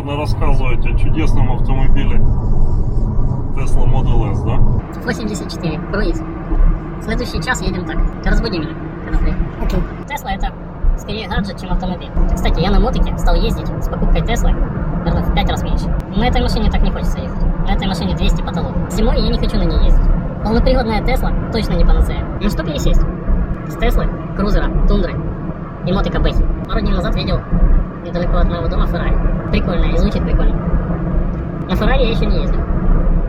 наверное, рассказывать о чудесном автомобиле Tesla Model S, да? 84. Круиз. Следующий час едем так. Ты разбуди меня, когда приедем. Окей. Тесла это скорее гаджет, чем автомобиль. Кстати, я на мотике стал ездить с покупкой Теслы, наверное, в 5 раз меньше. На этой машине так не хочется ехать. На этой машине 200 потолок. Зимой я не хочу на ней ездить. Полноприводная Тесла точно не панацея. На что пересесть? С Теслы, Крузера, Тундры и мотика Бэхи. Пару дней назад видел недалеко от моего дома Феррари. Прикольно, и звучит прикольно. На Феррари я еще не ездил.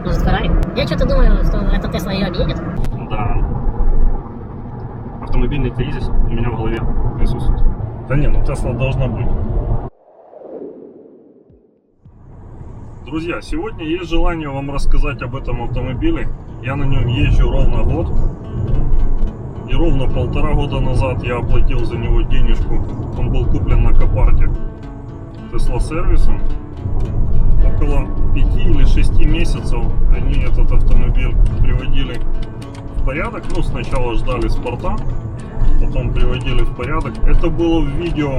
Может, Феррари? Я что-то думаю, что эта Тесла ее объедет. Да. Автомобильный кризис у меня в голове присутствует. Да не, ну Тесла должна быть. Друзья, сегодня есть желание вам рассказать об этом автомобиле. Я на нем езжу ровно год. И ровно 1,5 года назад я оплатил за него денежку. Он был куплен на Копарте Tesla сервисом. Около 5 или 6 месяцев они этот автомобиль приводили в порядок. Ну, сначала ждали спорта, потом приводили в порядок. Это было в видео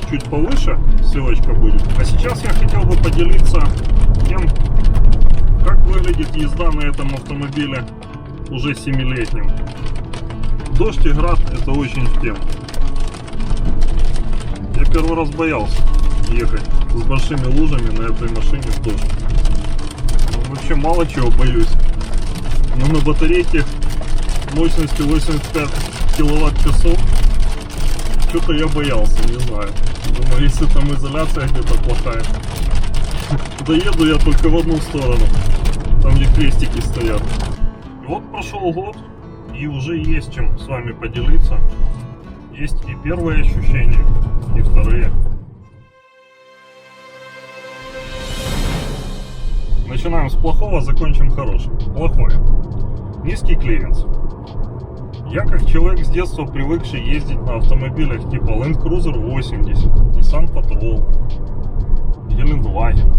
чуть повыше, ссылочка будет. А сейчас я хотел бы поделиться тем, как выглядит езда на этом автомобиле уже 7-летним. Дождь и град — это очень в тему. Я первый раз боялся ехать с большими лужами на этой машине в дождь. Ну, вообще мало чего боюсь. Но на батарейке мощностью 85 киловатт-часов что-то я боялся, не знаю. Думаю, если там изоляция где-то плохая. Доеду я только в одну сторону, там где крестики стоят. И вот прошел год, и уже есть чем с вами поделиться. Есть и первые ощущения, и вторые. Начинаем с плохого, закончим хорошим. Плохое. Низкий клиренс. Я как человек с детства привыкший ездить на автомобилях типа Land Cruiser 80, Nissan Patrol, Гелендваген.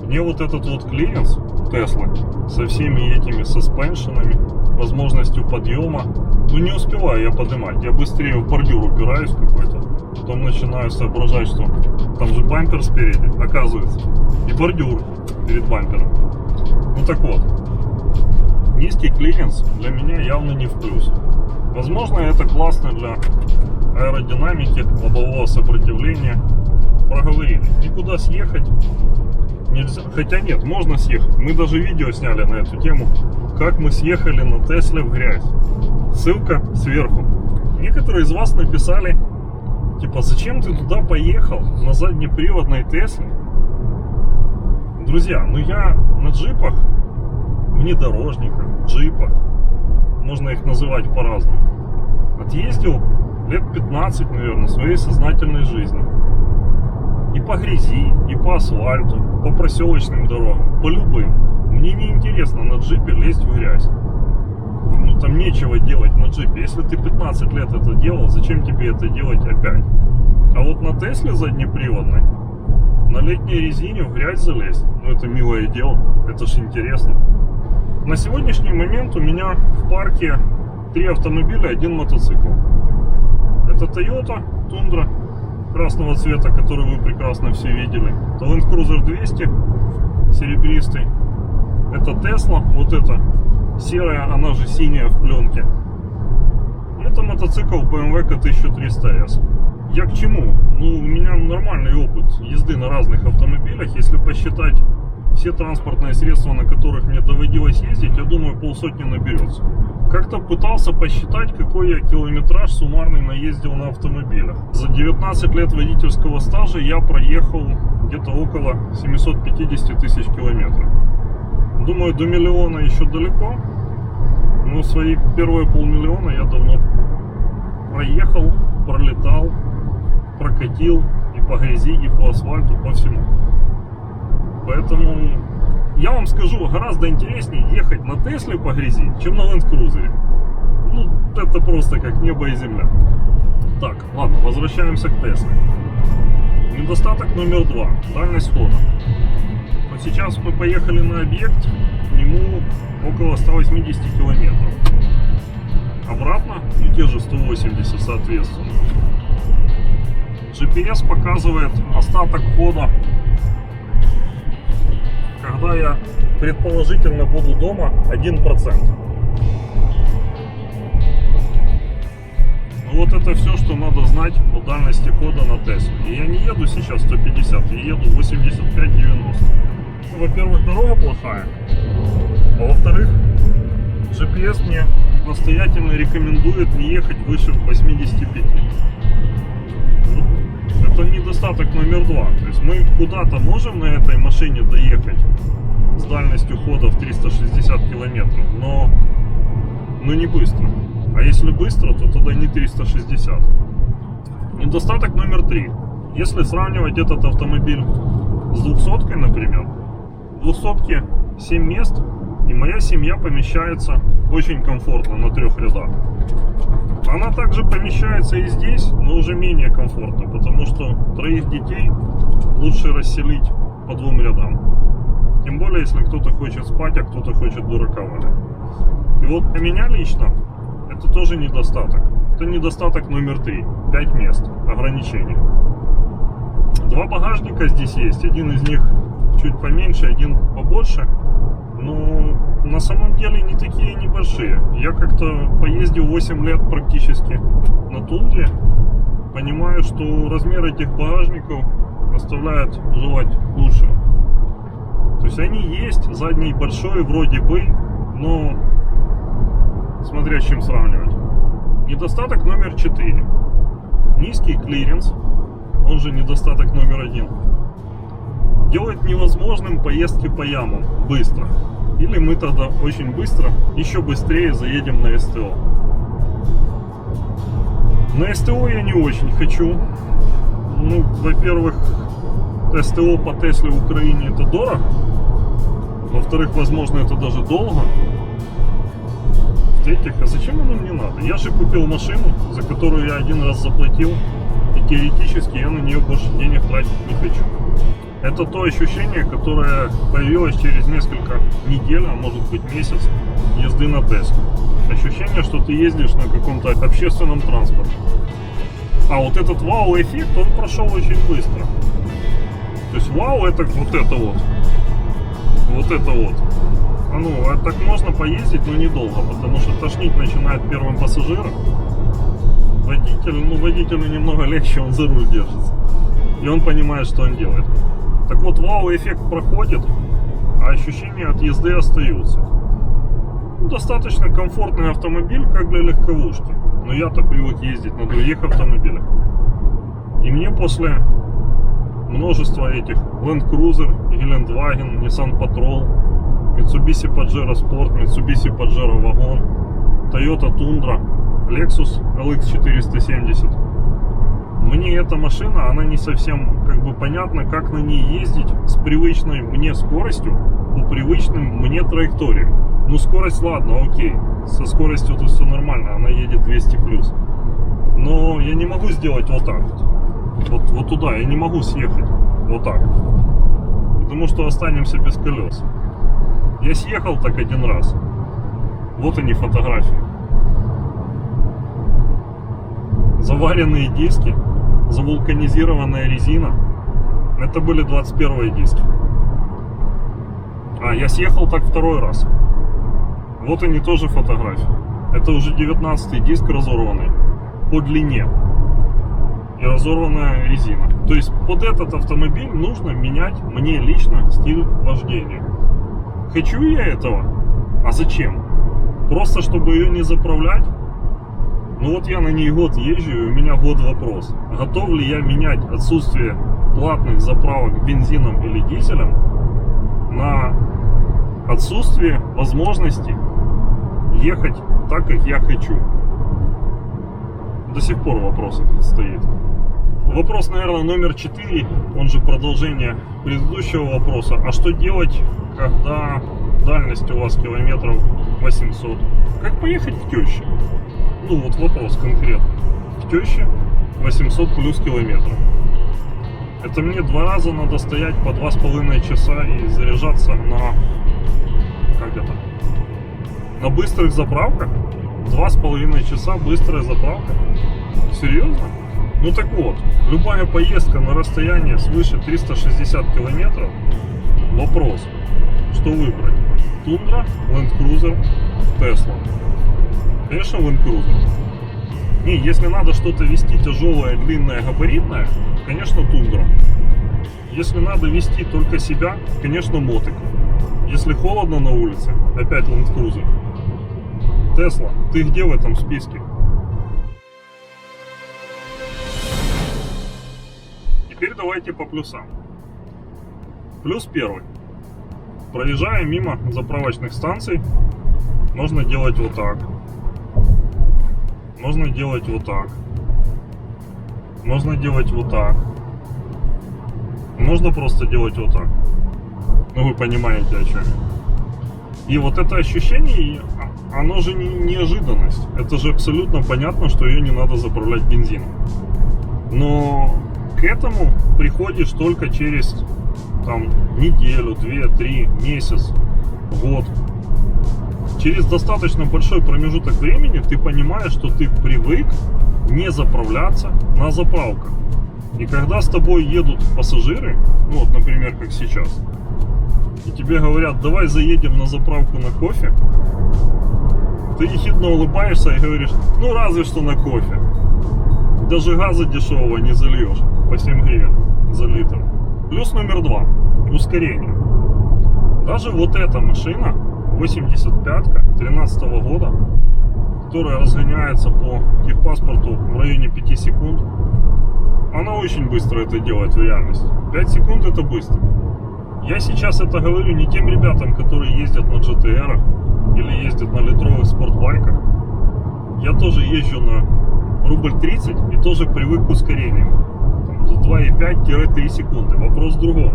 Мне вот этот вот клиренс Теслы со всеми этими саспеншенами, возможностью подъема, ну не успеваю я поднимать, я быстрее в бордюр упираюсь какой-то, потом начинаю соображать, что там же бампер спереди, оказывается, и бордюр перед бампером. Ну так вот, низкий клиренс для меня явно не в плюс. Возможно, это классно для аэродинамики, лобового сопротивления. Проговорили. Никуда съехать нельзя. Хотя нет, можно съехать. Мы даже видео сняли на эту тему, как мы съехали на Тесле в грязь. Ссылка сверху. Некоторые из вас написали, типа, зачем ты туда поехал на заднеприводной Тесле? Друзья, ну я на джипах, внедорожниках, джипах, можно их называть по-разному, отъездил лет 15, наверное, своей сознательной жизни. И по грязи, и по асфальту, по проселочным дорогам, по любым. Мне не интересно на джипе лезть в грязь. Ну там нечего делать на джипе. Если ты 15 лет это делал, зачем тебе это делать опять? А вот на Тесле заднеприводной, на летней резине в грязь залезть, ну это милое дело, это ж интересно. На сегодняшний момент у меня в парке 3 автомобиля, 1 мотоцикл. Это Toyota Tundra красного цвета, который вы прекрасно все видели. Это Land Cruiser 200 серебристый. Это Tesla, вот эта серая, она же синяя в пленке. Это мотоцикл BMW K1300S. Я к чему? Ну, у меня нормальный опыт езды на разных автомобилях. Если посчитать все транспортные средства, на которых мне доводилось ездить, я думаю, полсотни наберется. Как-то пытался посчитать, какой я километраж суммарный наездил на автомобилях. За 19 лет водительского стажа я проехал где-то около 750 тысяч километров. Думаю, до миллиона еще далеко, но свои первые 500 000 я давно проехал, пролетал, прокатил и по грязи, и по асфальту, по всему. Поэтому я вам скажу, гораздо интереснее ехать на Тесле по грязи, чем на Land Cruiser. Ну, это просто как небо и земля. Так, ладно, возвращаемся к Тесле. Недостаток номер 2. Дальность хода. Вот сейчас мы поехали на объект, к нему около 180 километров. Обратно и те же 180 соответственно. GPS показывает остаток хода, когда я предположительно буду дома, 1%. Ну вот это все, что надо знать о дальности хода на Тесле. И я не еду сейчас 150, я еду 85-90. Во-первых, дорога плохая, а во-вторых, GPS мне настоятельно рекомендует не ехать выше 85. Это недостаток номер 2. То есть мы куда-то можем на этой машине доехать с дальностью хода в 360 километров, но не быстро. А если быстро, то тогда не 360. Недостаток номер 3. Если сравнивать этот автомобиль с 200-кой, например, в 200-ке 7 мест, и моя семья помещается очень комфортно на 3 рядах. Она также помещается и здесь, но уже менее комфортно, потому что 3 детей лучше расселить по 2 рядам. Тем более, если кто-то хочет спать, а кто-то хочет дурака валять. И вот для меня лично это тоже недостаток. Это недостаток номер 3. 5 мест, ограничений. 2 багажника здесь есть. Один из них чуть поменьше, один побольше. Но на самом деле не такие небольшие. Я как-то поездил 8 лет практически на тундре. Понимаю, что размер этих багажников оставляет желать лучшего. То есть они есть, задний большой вроде бы, но смотря с чем сравнивать. Недостаток номер 4. Низкий клиренс, он же недостаток номер 1. Делает невозможным поездки по ямам быстро. Или мы тогда очень быстро, еще быстрее заедем на СТО. На СТО я не очень хочу. Ну, во-первых, СТО по Тесле в Украине это дорого. Во-вторых, возможно, это даже долго. В-третьих, а зачем оно мне надо? Я же купил машину, за которую я 1 раз заплатил. И теоретически я на нее больше денег тратить не хочу. Это то ощущение, которое появилось через несколько недель, а может быть месяц езды на Тесле. Ощущение, что ты ездишь на каком-то общественном транспорте. А вот этот вау-эффект, он прошел очень быстро. То есть вау, это вот это вот. Вот это вот. Ну, а так можно поездить, но недолго, потому что тошнить начинает первым пассажиром. Водителю немного легче, он за руль держится. И он понимает, что он делает. Так вот, вау-эффект проходит, а ощущения от езды остаются. Достаточно комфортный автомобиль, как для легковушки. Но я-то привык ездить на других автомобилях. И мне после множества этих Land Cruiser, Gelandenwagen, Nissan Patrol, Mitsubishi Pajero Sport, Mitsubishi Pajero Wagon, Toyota Tundra, Lexus LX 470. Мне эта машина, она не совсем понятно, как на ней ездить с привычной мне скоростью по привычным мне траекториям. Ну, скорость, ладно, окей, со скоростью тут все нормально, она едет 200 плюс. Но я не могу сделать вот так вот туда, я не могу съехать вот так, потому что останемся без колес. Я съехал так 1 раз. Вот они фотографии. Заваренные диски, завулканизированная резина. Это были 21-е диски. А я съехал так 2-й раз. Вот они тоже фотографии. Это уже 19-й диск разорванный по длине. И разорванная резина. То есть под этот автомобиль нужно менять мне лично стиль вождения. Хочу я этого? А зачем? Просто чтобы ее не заправлять? Ну вот я на ней год езжу, и у меня год вопрос. Готов ли я менять отсутствие платных заправок бензином или дизелем на отсутствие возможности ехать так, как я хочу? До сих пор вопрос этот стоит. Вопрос, наверное, номер 4, он же продолжение предыдущего вопроса. А что делать, когда дальность у вас километров 800? Как поехать к теще? Ну вот вопрос конкретно. К теще 800 плюс километров. Это мне 2 раза надо стоять по 2,5 часа и заряжаться на быстрых заправках. 2,5 часа быстрая заправка. Серьезно? Ну так вот, любая поездка на расстояние свыше 360 километров, вопрос, что выбрать? Тундра, Land Cruiser, Tesla. Конечно, Land Cruiser. Не, если надо что-то везти тяжелое, длинное, габаритное, конечно, Тундра. Если надо везти только себя, конечно, мотик. Если холодно на улице, опять Land Cruiser. Tesla, ты где в этом списке? Теперь давайте по плюсам. Плюс первый. Проезжая мимо заправочных станций, можно делать вот так. Можно делать вот так. Можно делать вот так. Можно просто делать вот так. Ну вы понимаете, о чем я. И вот это ощущение, оно же не неожиданность. Это же абсолютно понятно, что ее не надо заправлять бензином. Но к этому приходишь только через там неделю, 2-3, месяц, год. Через достаточно большой промежуток времени ты понимаешь, что ты привык не заправляться на заправках. И когда с тобой едут пассажиры, ну вот, например, как сейчас, и тебе говорят, давай заедем на заправку на кофе, ты ехидно улыбаешься и говоришь, ну разве что на кофе. Даже газа дешевого не зальешь по 7 гривен за литр. Плюс номер 2. Ускорение. Даже вот эта машина, 85-ка 13 года, которая разгоняется по техпаспорту в районе 5 секунд, она очень быстро это делает в реальности. 5 секунд это быстро. Я сейчас это говорю не тем ребятам, которые ездят на GTR или ездят на литровых спортбайках. Я тоже езжу на рубль 30 и тоже привык к ускорению. За 2,5-3 секунды. Вопрос в другом.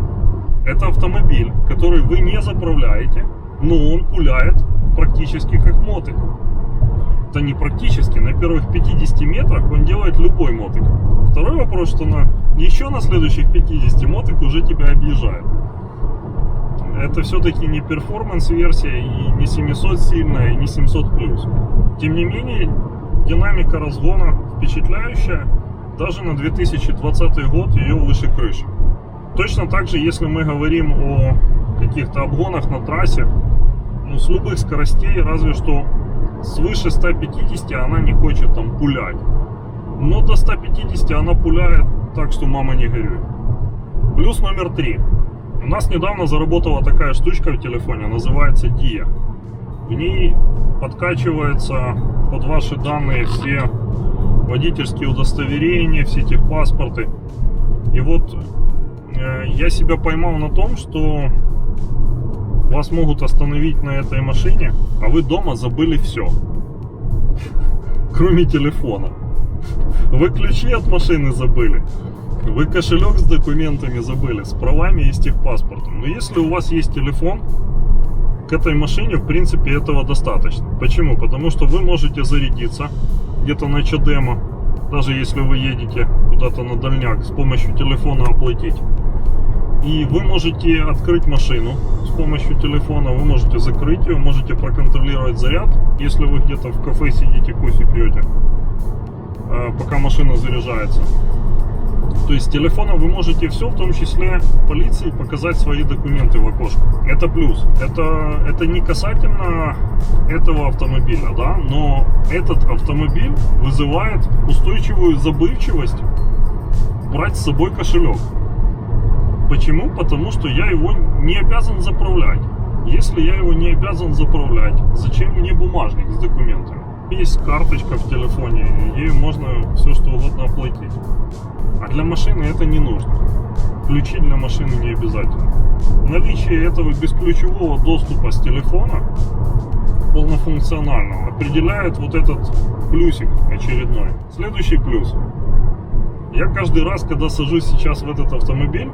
Это автомобиль, который вы не заправляете, но он пуляет практически как мотик. Это не практически, на первых 50 метрах он делает любой мотик. Второй вопрос, что еще на следующих 50 мотик уже тебя объезжает. Это все-таки не перформанс-версия и не 700 сильная, и не 700 плюс. Тем не менее, динамика разгона впечатляющая. Даже на 2020 год ее выше крыши. Точно так же, если мы говорим о каких-то обгонах на трассе, ну, с любых скоростей, разве что свыше 150 она не хочет там пулять. Но до 150 она пуляет так, что мама не горюй. Плюс номер 3. У нас недавно заработала такая штучка в телефоне, называется Dia. В ней подкачивается под ваши данные все водительские удостоверения, все техпаспорты. И вот я себя поймал на том, что вас могут остановить на этой машине, а вы дома забыли все, кроме телефона. Вы ключи от машины забыли, вы кошелек с документами забыли, с правами и с техпаспортом. Но если у вас есть телефон, к этой машине в принципе этого достаточно. Почему? Потому что вы можете зарядиться где-то на ЧДМа, даже если вы едете куда-то на дальняк, с помощью телефона оплатить. И вы можете открыть машину с помощью телефона, вы можете закрыть ее, можете проконтролировать заряд, если вы где-то в кафе сидите, кофе пьете, пока машина заряжается. То есть с телефона вы можете все, в том числе полиции, показать свои документы в окошко. Это плюс. Это не касательно этого автомобиля, да, но этот автомобиль вызывает устойчивую забывчивость брать с собой кошелек. Почему? Потому что я его не обязан заправлять. Если я его не обязан заправлять, зачем мне бумажник с документами? Есть карточка в телефоне, ею можно все что угодно оплатить. А для машины это не нужно. Ключи для машины не обязательно. Наличие этого бесключевого доступа с телефона, полнофункционального, определяет вот этот плюсик очередной. Следующий плюс. Я каждый раз, когда сажусь сейчас в этот автомобиль,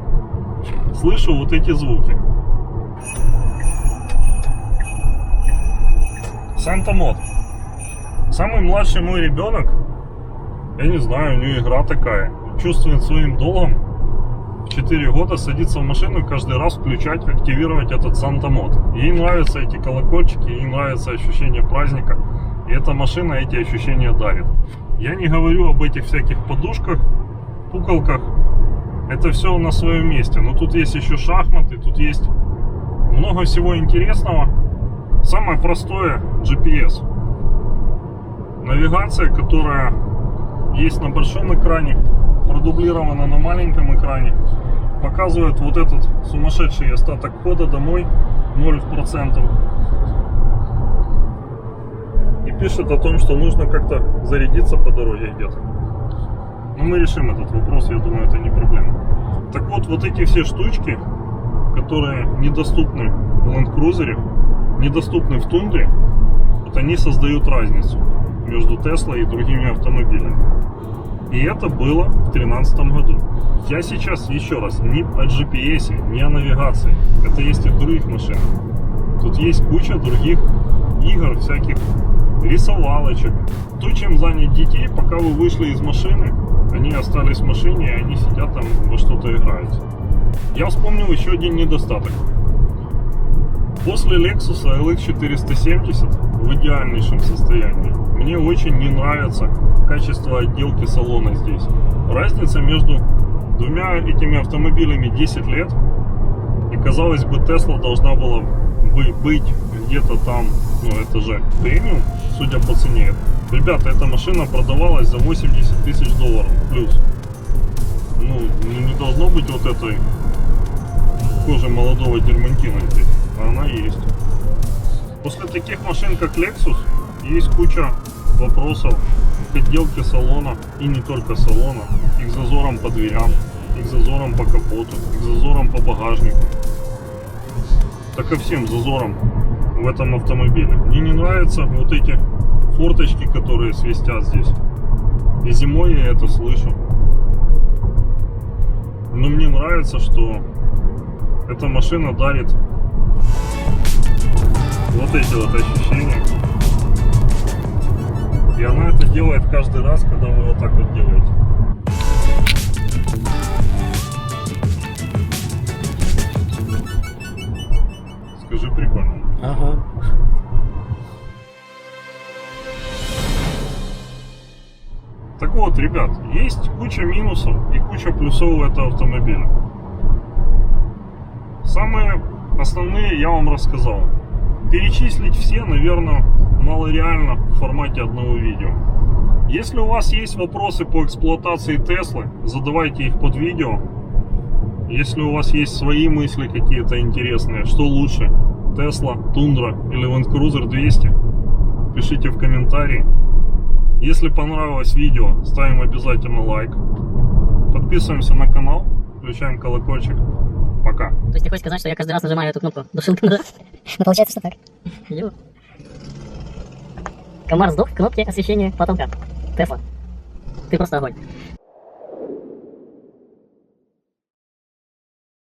слышу вот эти звуки. Санта-Мод. Самый младший мой ребенок, я не знаю, у него игра такая, чувствует своим долгом в 4 года садиться в машину и каждый раз включать, активировать этот Санта-Мод. Ей нравятся эти колокольчики, ей нравится ощущение праздника, и эта машина эти ощущения дарит. Я не говорю об этих всяких подушках, пукалках это все на своем месте. Но тут есть еще шахматы, тут есть много всего интересного. Самое простое GPS. Навигация, которая есть на большом экране, продублирована на маленьком экране, показывает вот этот сумасшедший остаток хода домой 0%. И пишет о том, что нужно как-то зарядиться по дороге где-то. Но мы решим этот вопрос, я думаю, это не проблема. Так вот, вот эти все штучки, которые недоступны в Land Cruiser, недоступны в Тундре, вот они создают разницу между Tesla и другими автомобилями. И это было в 2013 году. Я сейчас, еще раз, не о GPS, не о навигации. Это есть и в других машинах. Тут есть куча других игр, всяких рисовалочек. То, чем занять детей, пока вы вышли из машины, они остались в машине, и они сидят там во что-то играют. Я вспомнил еще один недостаток. После Lexus LX 470 в идеальнейшем состоянии мне очень не нравится качество отделки салона здесь. Разница между двумя этими автомобилями 10 лет. И казалось бы, Tesla должна была бы быть где-то там, ну это же премиум, судя по цене. Ребята, эта машина продавалась за 80 тысяч долларов плюс. Ну, не должно быть вот этой кожи молодого дермантина здесь. А она есть. После таких машин, как Lexus, есть куча вопросов к отделке салона. И не только салона. И к зазорам по дверям, и к зазорам по капоту, и к зазорам по багажнику. Так и всем зазорам в этом автомобиле. Мне не нравятся вот эти форточки, которые свистят здесь. И зимой я это слышу. Но мне нравится, что эта машина дарит вот эти вот ощущения. И она это делает каждый раз, когда вы вот так вот делаете. Скажи, прикольно. Ага. Так вот, ребят, есть куча минусов и куча плюсов у этого автомобиля. Самые основные я вам рассказал. Перечислить все, наверное, малореально в формате одного видео. Если у вас есть вопросы по эксплуатации Теслы, задавайте их под видео. Если у вас есть свои мысли какие-то интересные, что лучше, Tesla, Tundra или Land Cruiser 200, пишите в комментарии. Если понравилось видео, ставим обязательно лайк. Подписываемся на канал, включаем колокольчик. Пока. То есть ты хочешь сказать, что я каждый раз нажимаю эту кнопку душилка? Ну, получается, что так. Ё. Комар сдох в кнопке освещения потолка. Тесла. Ты просто огонь.